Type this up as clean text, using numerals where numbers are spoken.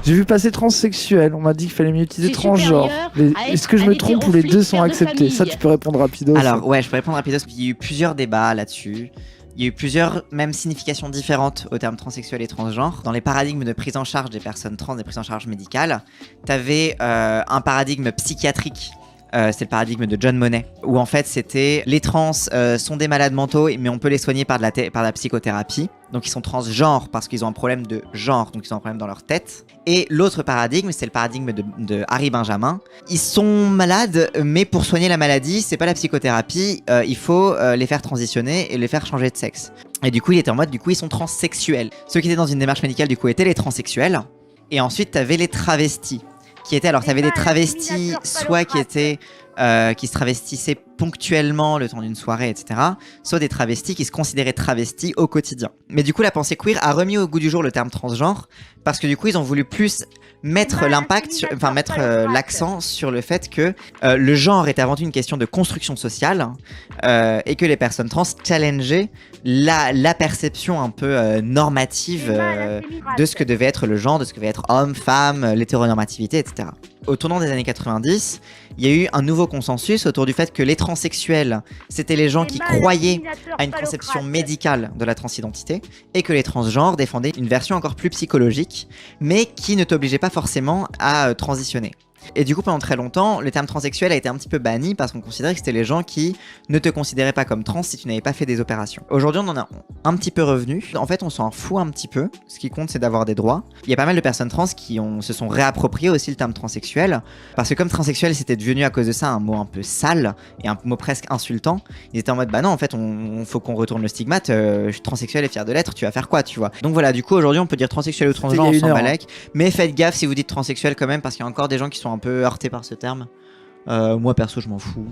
J'ai vu passer transsexuel, on m'a dit qu'il fallait mieux utiliser C'est transgenre. supérieur à Est-ce que je être me trompe ou les deux sont hétérophile, père de acceptés? Ça, famille. tu peux répondre rapido. Alors ouais, je peux répondre rapido parce qu'il y a eu plusieurs débats là-dessus. Il y a eu plusieurs même significations différentes au terme transsexuel et transgenre. Dans les paradigmes de prise en charge des personnes trans, des prises en charge médicales, t'avais un paradigme psychiatrique. C'est le paradigme de John Monnet, où en fait c'était les trans sont des malades mentaux, mais on peut les soigner par par la psychothérapie. Donc ils sont transgenres parce qu'ils ont un problème de genre, donc ils ont un problème dans leur tête. Et l'autre paradigme, c'est le paradigme de Harry Benjamin. Ils sont malades, mais pour soigner la maladie, c'est pas la psychothérapie, il faut les faire transitionner et les faire changer de sexe. Et du coup, il était en mode, du coup, ils sont transsexuels. Ceux qui étaient dans une démarche médicale, du coup, étaient les transsexuels. Et ensuite, t'avais les travestis. Qui étaient, alors t'avais des travestis, soit qui étaient, qui se travestissaient ponctuellement le temps d'une soirée, etc. Soit des travestis qui se considéraient travestis au quotidien. Mais du coup, la pensée queer a remis au goût du jour le terme transgenre, parce que du coup, ils ont voulu plus mettre l'impact, enfin mettre l'accent sur le fait que le genre est avant tout une question de construction sociale, et que les personnes trans challengeaient la perception un peu normative de ce que devait être le genre, de ce que devait être homme, femme, l'hétéronormativité, etc. Au tournant des années 90, il y a eu un nouveau consensus autour du fait que les transsexuels, c'était les gens qui croyaient à une conception médicale de la transidentité, et que les transgenres défendaient une version encore plus psychologique, mais qui ne t'obligeait pas forcément à transitionner. Et du coup, pendant très longtemps, le terme transsexuel a été un petit peu banni parce qu'on considérait que c'était les gens qui ne te considéraient pas comme trans si tu n'avais pas fait des opérations. Aujourd'hui, on en a un petit peu revenu. En fait, on s'en fout un petit peu. Ce qui compte, c'est d'avoir des droits. Il y a pas mal de personnes trans qui se sont réappropriées aussi le terme transsexuel. Parce que comme transsexuel, c'était devenu à cause de ça un mot un peu sale et un mot presque insultant. Ils étaient en mode, bah non, en fait, on faut qu'on retourne le stigmate. Je suis transsexuel et fier de l'être, tu vas faire quoi, tu vois. Donc voilà, du coup, aujourd'hui, on peut dire transsexuel ou transgenre, on s'en balèque. Mais faites gaffe si vous dites transsexuel quand même, parce qu'il y a encore des gens qui sont un peu heurtés par ce terme. Moi perso je m'en fous.